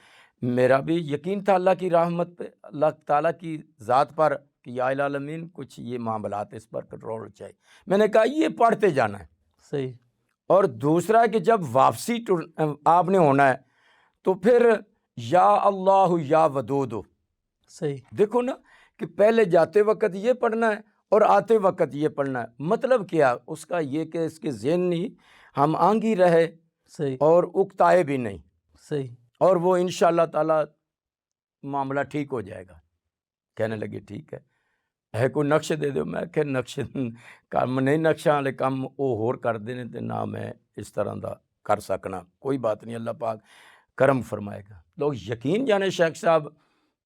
میرا بھی یقین تھا اللہ کی رحمت پہ، اللہ تعالیٰ کی ذات پر کہ یا الہ العالمین کچھ یہ معاملات اس پر کنٹرول چاہیے۔ میں نے کہا یہ پڑھتے جانا ہے، صحیح اور دوسرا ہے کہ جب واپسی آپ نے ہونا ہے تو پھر یا اللہ یا ودود، صحیح دیکھو نا کہ پہلے جاتے وقت یہ پڑھنا ہے اور آتے وقت یہ پڑھنا ہے، مطلب کیا اس کا یہ کہ اس کے ذہنی ہم آنگی رہے صحیح اور اکتائے بھی نہیں، صحیح اور وہ انشاءاللہ تعالیٰ معاملہ ٹھیک ہو جائے گا۔ کہنے لگے ٹھیک ہے کوئی نقش دے دو، میں کہ نقش کم نہیں، نقشہ والے کم وہ ہور کر دینے تے نہ میں اس طرح دا کر سکنا، کوئی بات نہیں، اللہ پاک کرم فرمائے گا۔ لوگ یقین جانے شیخ صاحب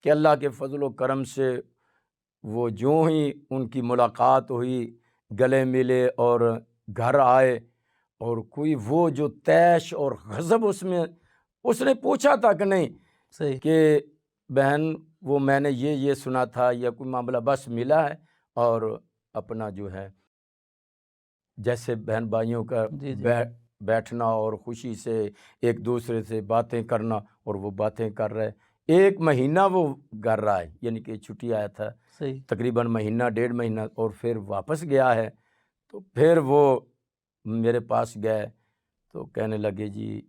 کہ اللہ کے فضل و کرم سے وہ جو ہی ان کی ملاقات ہوئی، گلے ملے اور گھر آئے، اور کوئی وہ جو تیش اور غضب اس نے پوچھا تھا کہ نہیں صحیح کہ بہن وہ میں نے یہ سنا تھا یا کوئی معاملہ، بس ملا ہے، اور اپنا جو ہے جیسے بہن بھائیوں کا جی جی بیٹھنا اور خوشی سے ایک دوسرے سے باتیں کرنا، اور وہ باتیں کر رہے 1 مہینہ وہ گھر رہا ہے، یعنی کہ چھٹی آیا تھا صحیح تقریباً مہینہ 1.5 مہینہ، اور پھر واپس گیا ہے، تو پھر وہ میرے پاس گئے تو کہنے لگے جی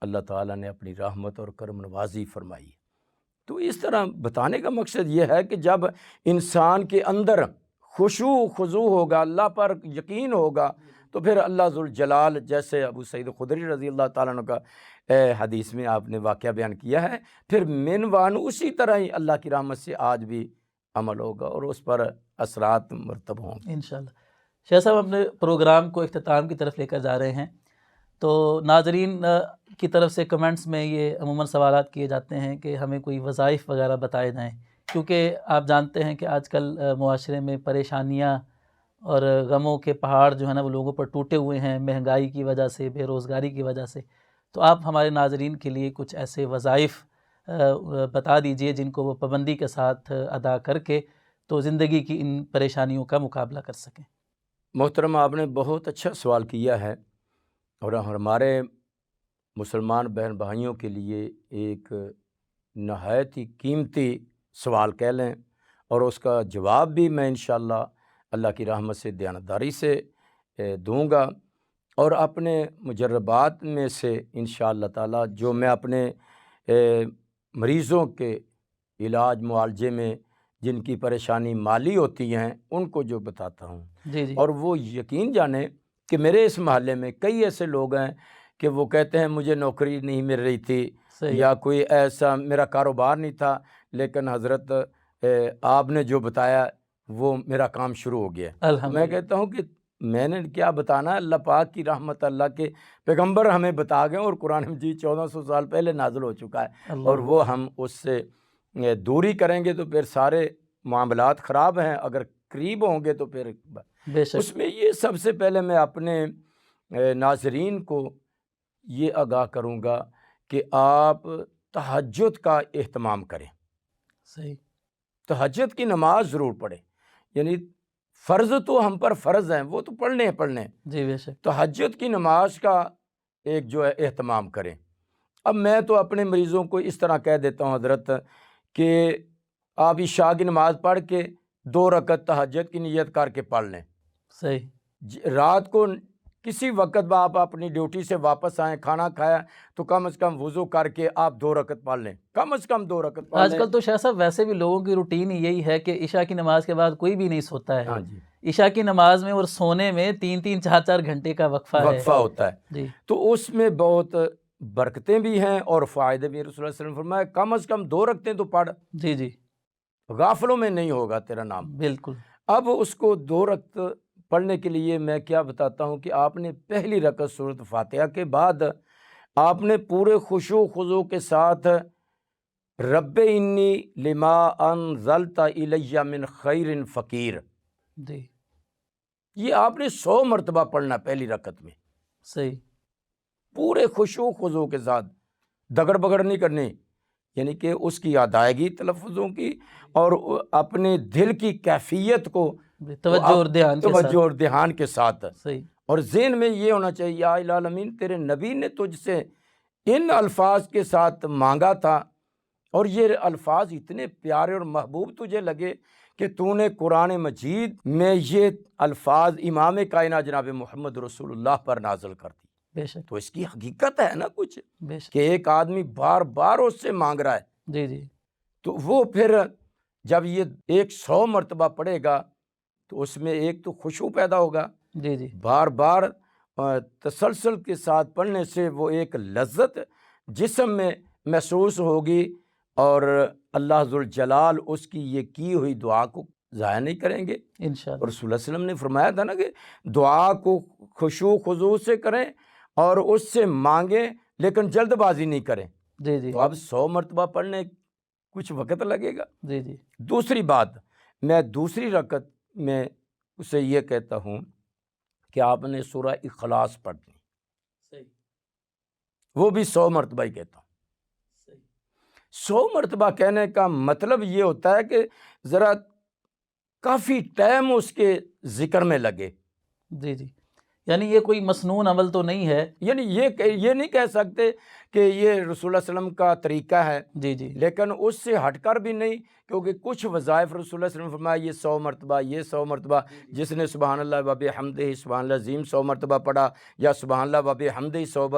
اللہ تعالیٰ نے اپنی رحمت اور کرم نوازی فرمائی۔ تو اس طرح بتانے کا مقصد یہ ہے کہ جب انسان کے اندر خشوع خضوع ہوگا، اللہ پر یقین ہوگا، تو پھر اللہ ذوالجلال، جیسے ابو سعید خدری رضی اللہ تعالیٰ عنہ کا حدیث میں آپ نے واقعہ بیان کیا ہے، پھر منوان اسی طرح ہی اللہ کی رحمت سے آج بھی عمل ہوگا اور اس پر اثرات مرتب ہوں گے انشاءاللہ۔ شیخ صاحب اپنے پروگرام کو اختتام کی طرف لے کر جا رہے ہیں، تو ناظرین کی طرف سے کمنٹس میں یہ عموماً سوالات کیے جاتے ہیں کہ ہمیں کوئی وظائف وغیرہ بتائے جائیں، کیونکہ آپ جانتے ہیں کہ آج کل معاشرے میں پریشانیاں اور غموں کے پہاڑ جو ہیں نا وہ لوگوں پر ٹوٹے ہوئے ہیں، مہنگائی کی وجہ سے، بے روزگاری کی وجہ سے۔ تو آپ ہمارے ناظرین کے لیے کچھ ایسے وظائف بتا دیجئے جن کو وہ پابندی کے ساتھ ادا کر کے تو زندگی کی ان پریشانیوں کا مقابلہ کر سکیں۔ محترم، آپ نے بہت اچھا سوال کیا ہے، اور ہمارے مسلمان بہن بھائیوں کے لیے ایک نہایت ہی قیمتی سوال کہہ لیں، اور اس کا جواب بھی میں انشاءاللہ اللہ کی رحمت سے دیانتداری سے دوں گا، اور اپنے مجربات میں سے انشاءاللہ تعالی جو میں اپنے مریضوں کے علاج معالجے میں جن کی پریشانی مالی ہوتی ہیں ان کو جو بتاتا ہوں، جی جی اور وہ یقین جانیں کہ میرے اس محلے میں کئی ایسے لوگ ہیں کہ وہ کہتے ہیں مجھے نوکری نہیں مل رہی تھی، صحیح یا کوئی ایسا میرا کاروبار نہیں تھا، لیکن حضرت آپ نے جو بتایا وہ میرا کام شروع ہو گیا ہے۔ میں الحمدللہ، کہتا ہوں کہ میں نے کیا بتانا ہے، اللہ پاک کی رحمت، اللہ کے پیغمبر ہمیں بتا گئے، اور قرآن مجید 1400 سال پہلے نازل ہو چکا ہے، اور اللہ وہ ہم اس سے دوری کریں گے تو پھر سارے معاملات خراب ہیں، اگر قریب ہوں گے تو پھر بے شک، اس میں یہ سب سے پہلے میں اپنے ناظرین کو یہ آگاہ کروں گا کہ آپ تہجد کا اہتمام کریں، صحیح، تہجد کی نماز ضرور پڑھیں، یعنی فرض تو ہم پر فرض ہیں، وہ تو پڑھنے ہیں، جی بے شک، تہجد کی نماز کا ایک جو ہے اہتمام کریں۔ اب میں تو اپنے مریضوں کو اس طرح کہہ دیتا ہوں حضرت کہ آپ عشاء کی نماز پڑھ کے 2 رکعت تہجد کی نیت کر کے پڑھ لیں، صحیح، رات کو کسی وقت آپ اپنی ڈیوٹی سے واپس آئیں، کھانا کھایا تو کم از کم وضو کر کے آپ 2 رکعت پڑھ لیں، کم از کم 2 رکعت پڑھ آج لیں۔ کل تو شاہ صاحب ویسے بھی لوگوں کی روٹین ہی یہی ہے کہ عشاء کی نماز کے بعد کوئی بھی نہیں سوتا ہے، ہاں جی، عشاء کی نماز میں اور سونے میں 3-3 4-4 گھنٹے کا وقفہ ہوتا ہے، جی تو اس میں بہت برکتیں بھی ہیں اور فائدے بھی۔ رسول اللہ صلی اللہ علیہ وسلم نے فرمایا کم از کم 2 رکعتیں تو پڑھ، جی جی غافلوں میں نہیں ہوگا تیرا نام۔ بالکل، اب اس کو 2 رکعت پڑھنے کے لیے میں کیا بتاتا ہوں کہ آپ نے پہلی رکعت سورۃ فاتحہ کے بعد آپ نے پورے خشوع و خضوع کے ساتھ رب انی لما انزلت الی من خیر فقیر، جی یہ آپ نے 100 مرتبہ پڑھنا پہلی رکعت میں، صحیح، پورے خشوع و خضوع کے ساتھ، دگڑ بگڑ نہیں کرنی، یعنی کہ اس کی ادائیگی تلفظوں کی اور اپنے دل کی کیفیت کو توجہ اور دھیان کے توجہ ساتھ، اور دھیان کے ساتھ، صحیح، اور ذہن میں یہ ہونا چاہیے یا الہ العالمین تیرے نبی نے تجھ سے ان الفاظ کے ساتھ مانگا تھا، اور یہ الفاظ اتنے پیارے اور محبوب تجھے لگے کہ تو نے قرآن مجید میں یہ الفاظ امام کائنات جناب محمد رسول اللہ پر نازل کر دی۔ بے شک، تو اس کی حقیقت ہے نا کچھ، بے شک، کہ ایک آدمی بار بار اس سے مانگ رہا ہے، جی جی تو وہ پھر جب یہ 100 مرتبہ پڑھے گا تو اس میں ایک تو خشوع پیدا ہوگا، جی جی بار بار تسلسل کے ساتھ پڑھنے سے وہ ایک لذت جسم میں محسوس ہوگی، اور اللہ ذوالجلال اس کی یہ کی ہوئی دعا کو ضائع نہیں کریں گے۔ انشاءاللہ، اور رسول اللہ علیہ وسلم نے فرمایا تھا نا کہ دعا کو خشوع خضوع سے کریں اور اس سے مانگیں، لیکن جلد بازی نہیں کریں۔ جی جی تو اب 100 مرتبہ پڑھنے کچھ وقت لگے گا۔ جی جی دوسری بات، میں دوسری رکعت میں اسے یہ کہتا ہوں کہ آپ نے سورہ اخلاص پڑھنی، صحیح، وہ بھی 100 مرتبہ ہی کہتا ہوں۔ صحیح، 100 مرتبہ کہنے کا مطلب یہ ہوتا ہے کہ ذرا کافی ٹائم اس کے ذکر میں لگے، جی جی، یعنی یہ کوئی مسنون عمل تو نہیں ہے، یعنی یہ نہیں کہہ سکتے کہ یہ رسول اللہ علیہ وسلم کا طریقہ ہے، جی جی لیکن اس سے ہٹ کر بھی نہیں، کیونکہ کچھ وظائف رسول اللہ صلی اللہ علیہ وسلم نے فرمایا یہ 100 مرتبہ، یہ 100 مرتبہ، جس نے سبحان اللہ و بحمدہ سبحان اللہ عظیم 100 مرتبہ پڑھا، یا سبحان اللہ و بحمدہ 100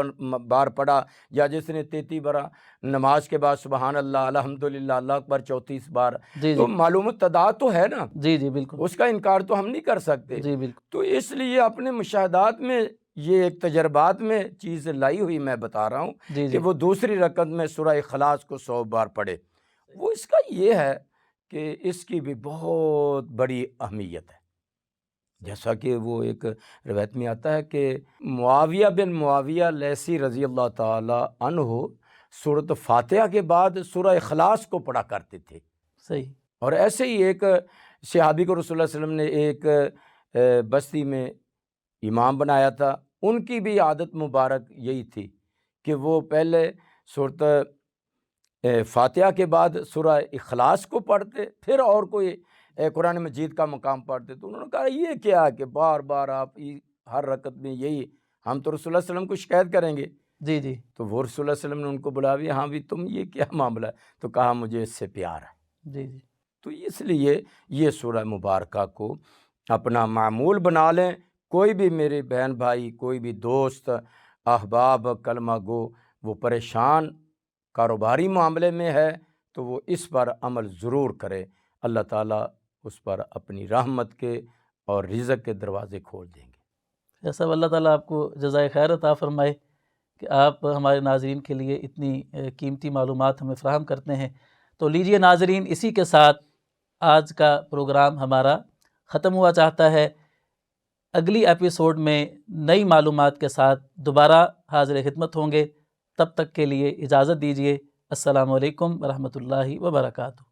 بار پڑھا، یا جس نے 33 بار نماز کے بعد سبحان اللہ الحمدللہ اللہ اکبر 34 بار، جی تو جی معلوم تعداد تو ہے نا، جی جی بالکل، اس کا انکار تو ہم نہیں کر سکتے۔ جی بالکل، تو اس لیے اپنے مشاہدات میں یہ ایک تجربات میں چیز لائی ہوئی میں بتا رہا ہوں جی کہ جی وہ دوسری رکعت میں سورہ اخلاص کو 100 بار پڑھے۔ وہ اس کا یہ ہے کہ اس کی بھی بہت بڑی اہمیت ہے، جیسا کہ وہ ایک روایت میں آتا ہے کہ معاویہ بن معاویہ لیثی رضی اللہ تعالی عنہ سورۃ فاتحہ کے بعد سورہ اخلاص کو پڑھا کرتے تھے، صحیح، اور ایسے ہی ایک صحابی کو رسول اللہ صلی اللہ علیہ وسلم نے ایک بستی میں امام بنایا تھا، ان کی بھی عادت مبارک یہی تھی کہ وہ پہلے سورۃ فاتحہ کے بعد سورہ اخلاص کو پڑھتے، پھر اور کوئی قرآن مجید کا مقام پڑھتے۔ تو انہوں نے کہا یہ کیا کہ بار بار آپ ہر رکعت میں یہی، ہم تو رسول اللہ صلی اللہ علیہ وسلم کو شکایت کریں گے۔ جی جی تو وہ رسول اللہ صلی اللہ علیہ وسلم نے ان کو بلایا، ہاں بھی تم یہ کیا معاملہ ہے؟ تو کہا مجھے اس سے پیار ہے۔ جی جی تو اس لیے یہ سورہ مبارکہ کو اپنا معمول بنا لیں۔ کوئی بھی میرے بہن بھائی، کوئی بھی دوست احباب کلمہ گو وہ پریشان کاروباری معاملے میں ہے تو وہ اس پر عمل ضرور کرے، اللہ تعالیٰ اس پر اپنی رحمت کے اور رزق کے دروازے کھول دیں گے۔ ایسا اللہ تعالیٰ آپ کو جزائے خیر عطا فرمائے کہ آپ ہمارے ناظرین کے لیے اتنی قیمتی معلومات ہمیں فراہم کرتے ہیں۔ تو لیجئے ناظرین، اسی کے ساتھ آج کا پروگرام ہمارا ختم ہوا چاہتا ہے۔ اگلی ایپیسوڈ میں نئی معلومات کے ساتھ دوبارہ حاضر خدمت ہوں گے۔ تب تک کے لیے اجازت دیجیے۔ السلام علیکم ورحمۃ اللہ وبرکاتہ۔